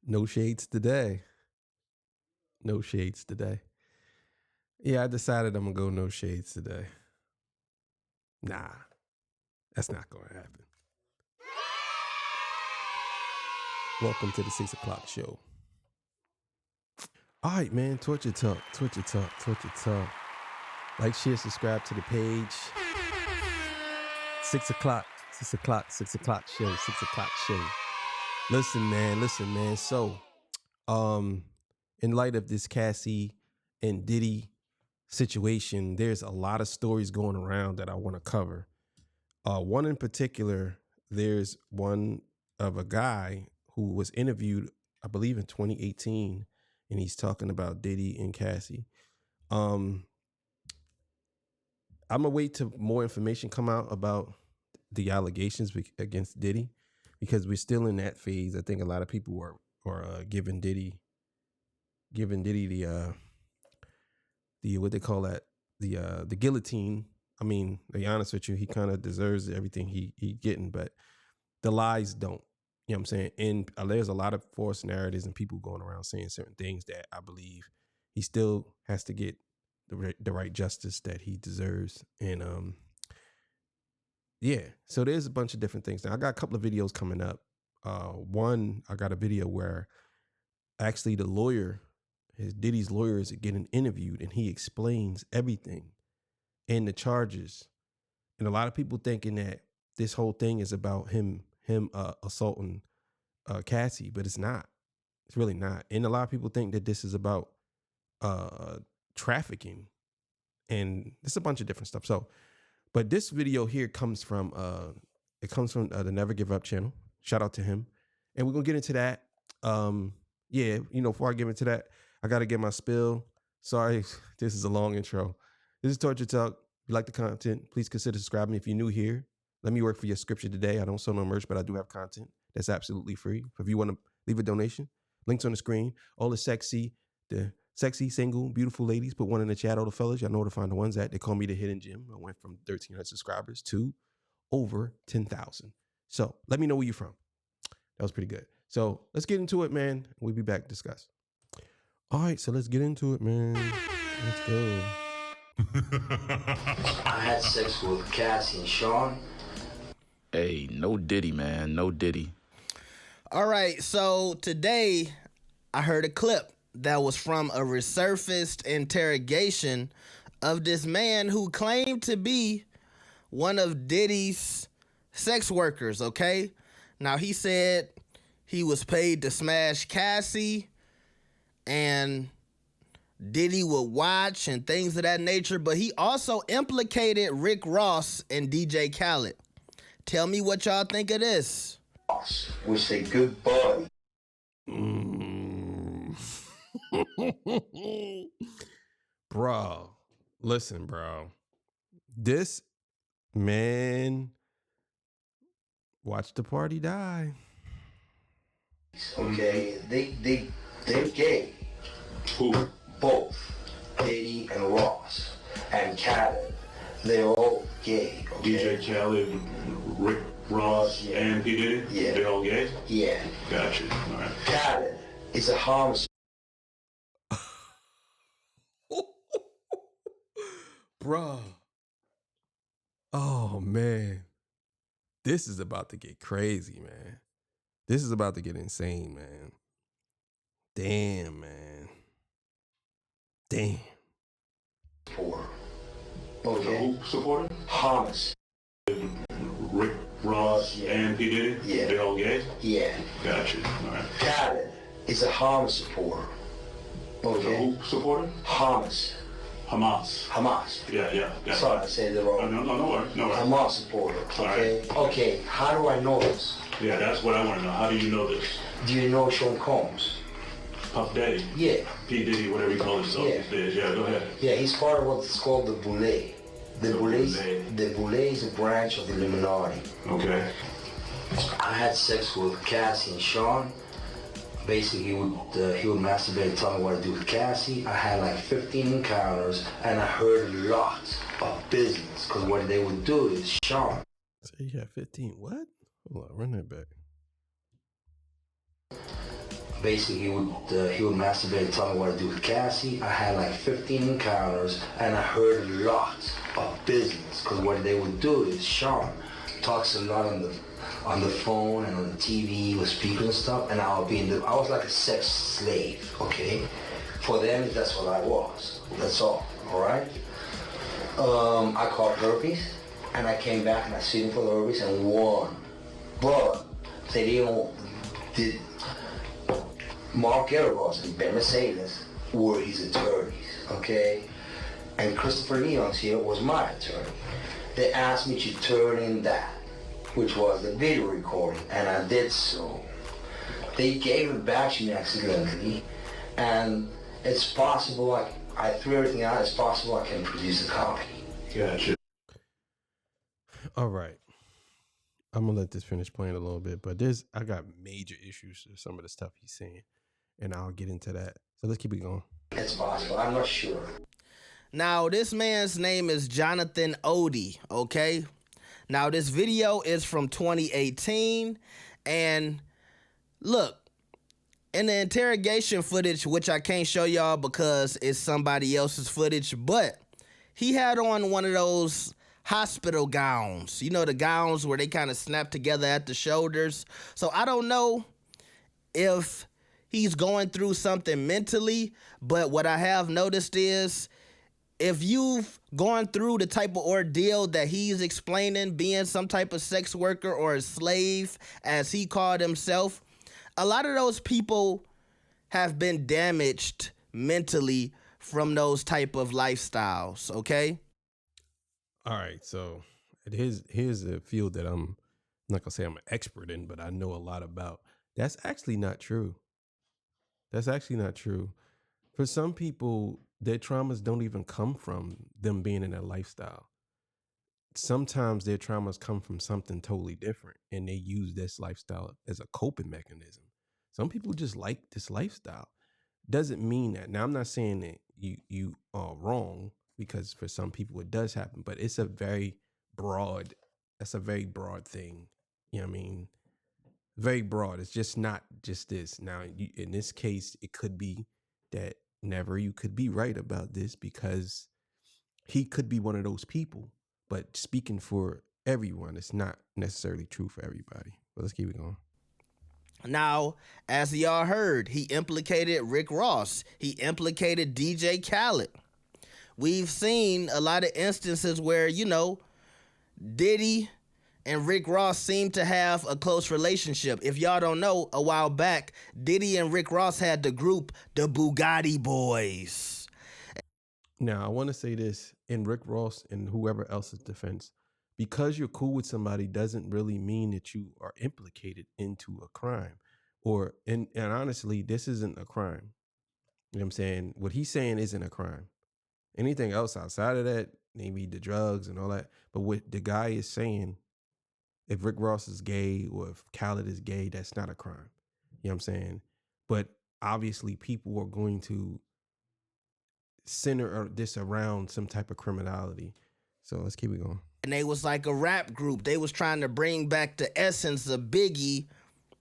No shades today. No shades today. Yeah, I decided I'm going to go no shades today. Nah, that's not going to happen. Welcome to the 6 o'clock show. All right, man. Torture Talk. Like, share, subscribe to the page. 6 o'clock show. Listen, man. So, in light of this Cassie and Diddy situation, there's a lot of stories going around that I want to cover. One in particular, there's one of a guy who was interviewed, I believe in 2018, and he's talking about Diddy and Cassie. I'm gonna wait till more information come out about the allegations against Diddy, because we're still in that phase. I think a lot of people are giving Diddy the what they call that, the guillotine. I mean, to be honest with you, he kind of deserves everything he getting, but the lies don't. You know what I'm saying? And there's a lot of false narratives and people going around saying certain things that I believe he still has to get the right justice that he deserves. And yeah, so there's a bunch of different things. Now I got a couple of videos coming up. One, I got a video where actually the lawyer, Diddy's lawyer, is getting interviewed, and he explains everything and the charges. And a lot of people thinking that this whole thing is about him assaulting Cassie, but it's not. It's really not. And a lot of people think that this is about trafficking, and it's a bunch of different stuff. So, but this video here comes from the Never Give Up channel. Shout out to him, and we're gonna get into that. Yeah, before I get into that, I gotta get my spill. Sorry, this is a long intro. This is Torture Talk. If you like the content, please consider subscribing. If you're new here, let me work for your scripture today. I don't sell no merch, but I do have content that's absolutely free. If you want to leave a donation, links on the screen. All the sexy, single, beautiful ladies, put one in the chat. All the fellas, y'all know where to find the ones at. They call me the Hidden Gem. I went from 1,300 subscribers to over 10,000. So let me know where you're from. That was pretty good. So let's get into it, man. We'll be back to discuss. All right, so let's get into it, man. Let's go. I had sex with Cassie and Sean. Hey, no Diddy, man. No Diddy. All right, so today I heard a clip that was from a resurfaced interrogation of this man who claimed to be one of Diddy's sex workers, okay? Now, he said he was paid to smash Cassie and Diddy would watch and things of that nature, but he also implicated Rick Ross and DJ Khaled. Tell me what y'all think of this. We say goodbye. Bro, listen, bro. This man, watch the party die. Okay, they're gay. Who? Both Diddy and Ross and Khaled. They're all gay. Okay? DJ Khaled, Rick Ross, Yeah. and P. Diddy? Yeah. They're all gay? Yeah. Gotcha. All right. Khaled is a homosexual. Bro. Oh, man. This is about to get crazy, man. This is about to get insane, man. Damn, man. Damn. Okay. Who supporter? Homos. Rick Ross, Yeah. and P. Diddy? Yeah. They're all gay? Yeah. Gotcha. All right. Khaled is a Hamas supporter. Okay. Who supporter? Hamas. Hamas. Yeah. Gotcha. Sorry, I said it wrong. No worries. Hamas supporter. Okay. All right. Okay. How do I know this? Yeah, that's what I want to know. How do you know this? Do you know Sean Combs? Puff Daddy? Yeah. P. Diddy, whatever he calls himself Yeah. these days. Yeah, go ahead. Yeah, he's part of what's called the Boule. The Boule is a branch of the Illuminati. Okay. I had sex with Cassie and Sean. Basically, he would masturbate and tell me what to do with Cassie. I had like 15 encounters, and I heard a lot of business. Because what they would do is Sean. So you had 15, what? Hold on, run that back. basically he would masturbate and tell me what to do with Cassie. I had like 15 encounters, and I heard a lot of business, because what they would do is Sean talks a lot on the phone and on the TV with speakers and stuff, and I was like a sex slave, okay? For them, that's what I was. That's all right? I caught herpes, and I came back and I sued him for the herpes and won. But Mark Eros and Ben Mercedes were his attorneys, okay? And Christopher Leon's here was my attorney. They asked me to turn in that, which was the video recording, and I did so. They gave it back to me accidentally, and it's possible, I threw everything out, it's possible I can produce a copy. Gotcha. All right. I'm gonna let this finish playing a little bit, but I got major issues with some of the stuff he's saying, and I'll get into that. So let's keep it going. It's possible, I'm not sure. Now, this man's name is Jonathan Odie, okay? Now, this video is from 2018, and look, in the interrogation footage, which I can't show y'all because it's somebody else's footage, but he had on one of those hospital gowns. You know, the gowns where they kind of snap together at the shoulders. So I don't know if he's going through something mentally, but what I have noticed is if you've gone through the type of ordeal that he's explaining, being some type of sex worker or a slave, as he called himself, a lot of those people have been damaged mentally from those type of lifestyles, okay? All right, so here's a field that I'm not gonna say I'm an expert in, but I know a lot about. That's actually not true. That's actually not true. For some people, their traumas don't even come from them being in a lifestyle. Sometimes their traumas come from something totally different, and they use this lifestyle as a coping mechanism. Some people just like this lifestyle. Doesn't mean that. Now, I'm not saying that you are wrong, because for some people it does happen, but it's that's a very broad thing. You know what I mean? Very broad. It's just not just this. Now, in this case, it could be that Never, you could be right about this, because he could be one of those people. But speaking for everyone, it's not necessarily true for everybody. But let's keep it going. Now, as y'all heard, he implicated Rick Ross. He implicated DJ Khaled. We've seen a lot of instances where, you know, Diddy and Rick Ross seem to have a close relationship. If y'all don't know, a while back, Diddy and Rick Ross had the group, the Bugatti Boys. Now, I want to say this in Rick Ross and whoever else's defense. Because you're cool with somebody doesn't really mean that you are implicated into a crime. And honestly, this isn't a crime. You know what I'm saying? What he's saying isn't a crime. Anything else outside of that, maybe the drugs and all that. But what the guy is saying, if Rick Ross is gay or if Khaled is gay, that's not a crime. You know what I'm saying? But obviously people are going to center this around some type of criminality. So let's keep it going. And they was like a rap group. They was trying to bring back the essence of Biggie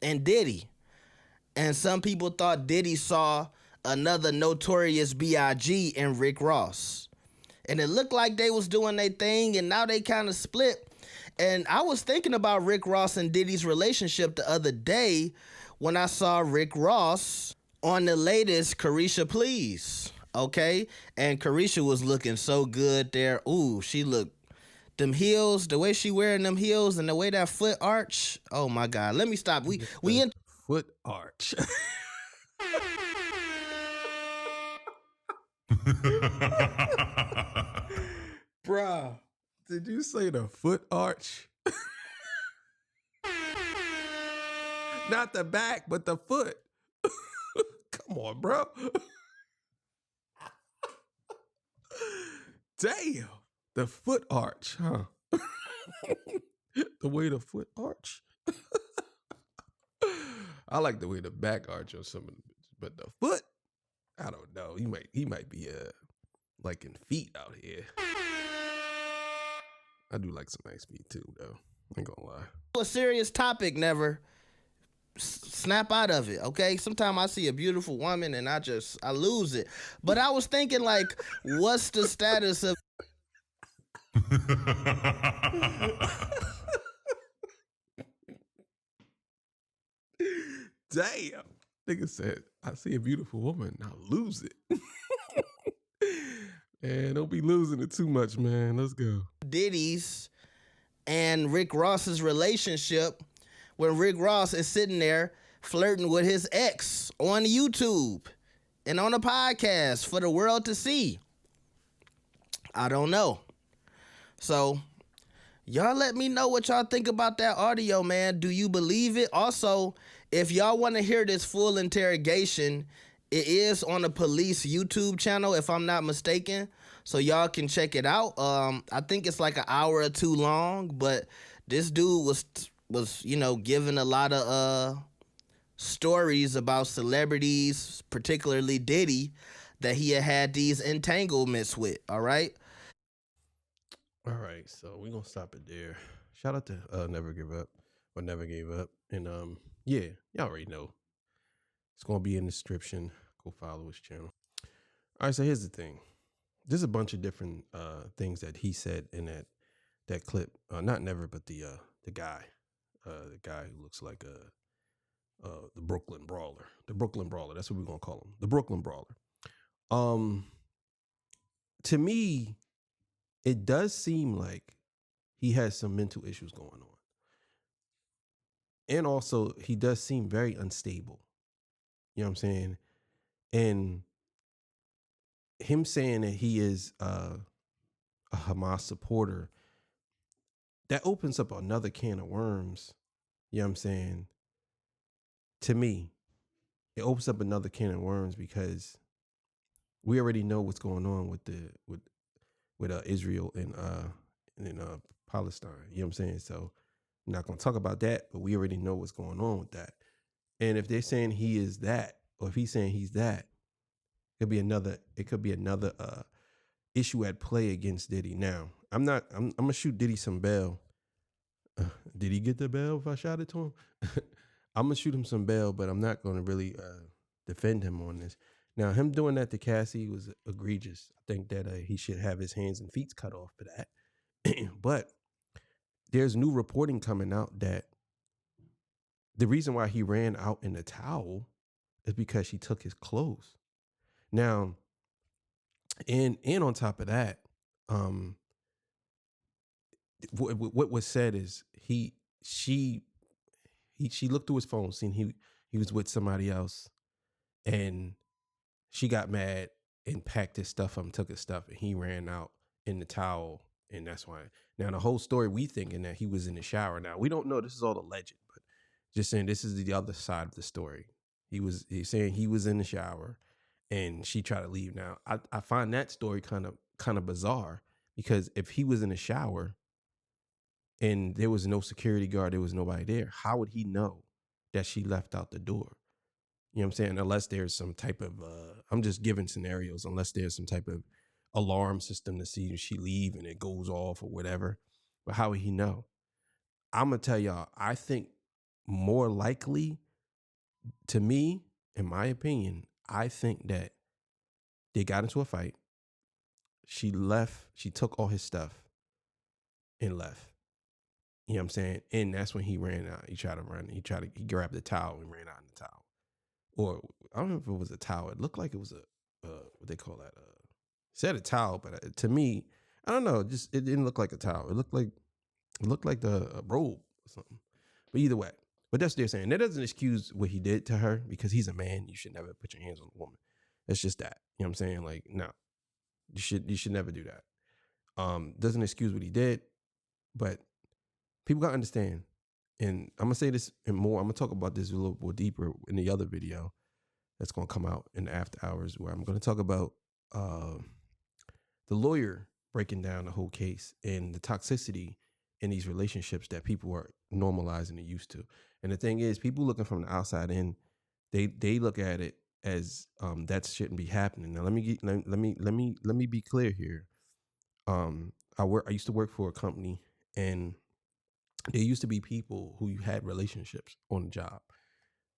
and Diddy. And some people thought Diddy saw another Notorious B.I.G. in Rick Ross. And it looked like they was doing their thing, and now they kind of split. And I was thinking about Rick Ross and Diddy's relationship the other day when I saw Rick Ross on the latest Carisha Please, okay? And Carisha was looking so good there. Ooh, she looked, them heels, the way she wearing them heels and the way that foot arch. Oh my God, let me stop. We in foot arch. Bruh, did you say the foot arch? Not the back, but the foot. Come on, bro. Damn. The foot arch, huh? The way the foot arch. I like the way the back arch or some of the bitches, but the foot, I don't know. He might be like in feet out here. I do like some nice feet too, though. I ain't gonna lie. a serious topic, Never. snap out of it, okay? Sometimes I see a beautiful woman and I lose it. But I was thinking, like, what's the status of Damn. Nigga said, I see a beautiful woman, now lose it. Man, don't be losing it too much, man. Let's go. Diddy's and Rick Ross's relationship when Rick Ross is sitting there flirting with his ex on YouTube and on a podcast for the world to see? I don't know. So y'all let me know what y'all think about that audio, man. Do you believe it? Also, if y'all want to hear this full interrogation, it is on the police YouTube channel, if I'm not mistaken. So y'all can check it out. I think it's like an hour or two long, but this dude was giving a lot of stories about celebrities, particularly Diddy, that he had these entanglements with. All right. All right, so we're gonna stop it there. Shout out to Never Give Up or Never Gave Up. And yeah, y'all already know. It's gonna be in the description. Go follow his channel. All right, so here's the thing. There's a bunch of different things that he said in that clip. Not Never, but the guy who looks like the Brooklyn Brawler. The Brooklyn Brawler. That's what we're gonna call him. The Brooklyn Brawler. To me, it does seem like he has some mental issues going on. And also, he does seem very unstable. You know what I'm saying? And him saying that he is a Hamas supporter, that opens up another can of worms. You know what I'm saying? To me, it opens up another can of worms because we already know what's going on with Israel and Palestine. You know what I'm saying? So I'm not going to talk about that, but we already know what's going on with that. And if they're saying he is that, or if he's saying he's that, it could be another issue at play against Diddy. Now, I'm gonna shoot Diddy some bail. Did he get the bail if I shot it to him? I'm gonna shoot him some bail, but I'm not gonna really defend him on this. Now, him doing that to Cassie was egregious. I think that he should have his hands and feet cut off for that. But there's new reporting coming out that the reason why he ran out in the towel is because she took his clothes. Now, and on top of that, what was said is she looked through his phone, seen he was with somebody else, and she got mad and packed his stuff up, took his stuff, and he ran out in the towel, and that's why. Now the whole story, we thinking that he was in the shower. Now we don't know. This is all alleged, but just saying this is the other side of the story. He's saying he was in the shower, and she tried to leave. Now I find that story kind of bizarre because if he was in the shower and there was no security guard, there was nobody there, how would he know that she left out the door? You know what I'm saying? Unless there's some type of, I'm just giving scenarios, unless there's some type of alarm system to see if she leave and it goes off or whatever. But how would he know? I'm going to tell y'all, I think more likely, to me, in my opinion, I think that they got into a fight. She left. She took all his stuff and left. You know what I'm saying? And that's when he ran out. He tried to run. He grabbed the towel and ran out in the towel. Or I don't know if it was a towel. It looked like it was what they call that. Said a towel, but to me, I don't know. Just it didn't look like a towel. It looked like the robe or something. But either way, but that's what they're saying. That doesn't excuse what he did to her because he's a man. You should never put your hands on a woman. It's just that. You know what I'm saying? Like, no, you should never do that. Doesn't excuse what he did, but people gotta understand. And I'm gonna say this and more. I'm gonna talk about this a little more deeper in the other video that's gonna come out in the after hours, where I'm gonna talk about the lawyer breaking down the whole case and the toxicity in these relationships that people are normalizing and used to. And the thing is, people looking from the outside in, they look at it as that shouldn't be happening. Now let me be clear here. I used to work for a company, and there used to be people who had relationships on the job.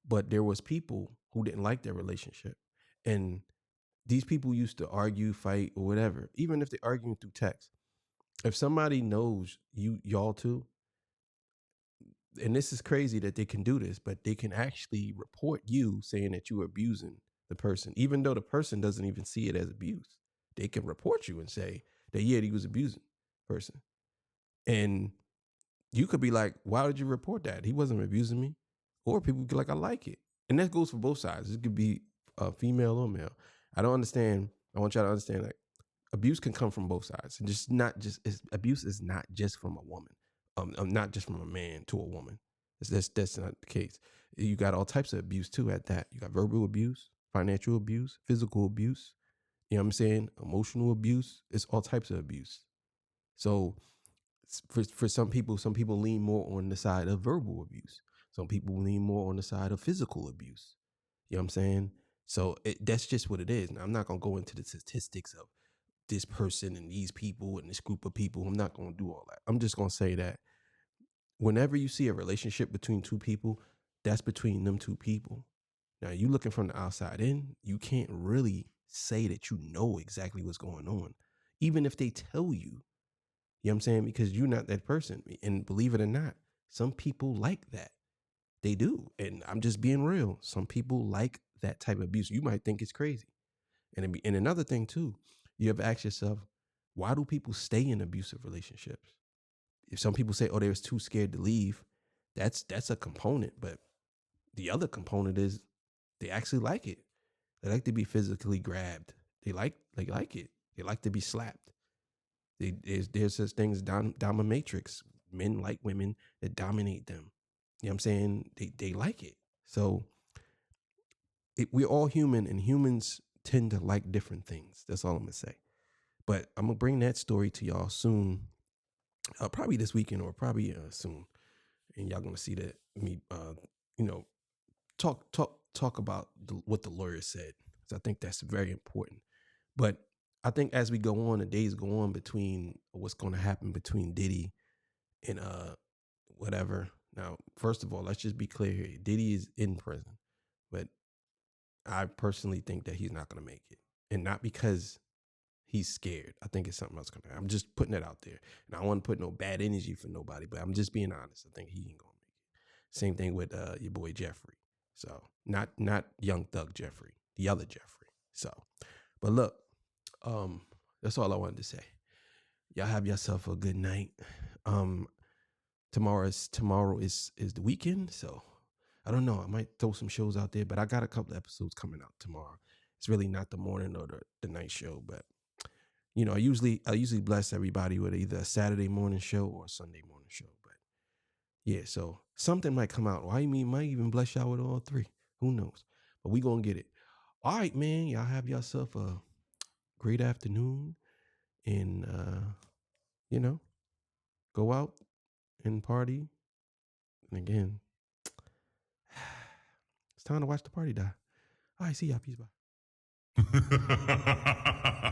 but there was people who didn't like their relationship. And these people used to argue, fight, or whatever, even if they're arguing through text. If somebody knows y'all too, and this is crazy that they can do this, but they can actually report you saying that you were abusing the person, even though the person doesn't even see it as abuse. They can report you and say that, yeah, he was abusing the person. And you could be like, why did you report that? He wasn't abusing me. Or people could be like, I like it. And that goes for both sides. It could be female or male. I don't understand. I want y'all to understand that abuse can come from both sides. And abuse is not just from a woman. Not just from a man to a woman. That's not the case. You got all types of abuse too at that. You got verbal abuse, financial abuse, physical abuse. You know what I'm saying? Emotional abuse. It's all types of abuse. So for some people lean more on the side of verbal abuse. Some people lean more on the side of physical abuse. You know what I'm saying? So that's just what it is. Now, I'm not going to go into the statistics of this person and these people and this group of people. I'm not going to do all that. I'm just going to say that whenever you see a relationship between two people, that's between them two people. Now, you looking from the outside in, you can't really say that you know exactly what's going on, even if they tell you. You know what I'm saying? Because you're not that person. And believe it or not, some people like that. They do. And I'm just being real. Some people like that type of abuse. You might think it's crazy. And another thing too, you ever ask yourself, why do people stay in abusive relationships? If some people say, oh, they was too scared to leave, that's a component. But the other component is they actually like it. They like to be physically grabbed. They like it. They like to be slapped. There's such things as dominatrix. Men like women that dominate them. You know what I'm saying? They like it. So we're all human, and humans tend to like different things. That's all I'm going to say. But I'm going to bring that story to y'all soon. Probably this weekend or probably soon. And y'all going to see that me, talk about what the lawyer said. So I think that's very important. But I think as we go on, the days go on between what's going to happen between Diddy and whatever. Now, first of all, let's just be clear here. Diddy is in prison, but I personally think that he's not going to make it, and not because he's scared. I think it's something else going to happen. I'm just putting it out there, and I don't want to put no bad energy for nobody, but I'm just being honest. I think he ain't going to make it. Same thing with your boy Jeffrey. So not Young Thug Jeffrey, the other Jeffrey. So, but look. That's all I wanted to say. Y'all have yourself a good night. Tomorrow is the weekend, so I don't know. I might throw some shows out there, but I got a couple episodes coming out tomorrow. It's really not the morning or the night show, but I usually bless everybody with either a Saturday morning show or a Sunday morning show. But yeah, so something might come out. Or I might even bless y'all with all three. Who knows? But we gonna get it. All right, man. Y'all have yourself a great afternoon, and go out and party. And again, it's time to watch the party die. All right, see y'all. Peace. Bye.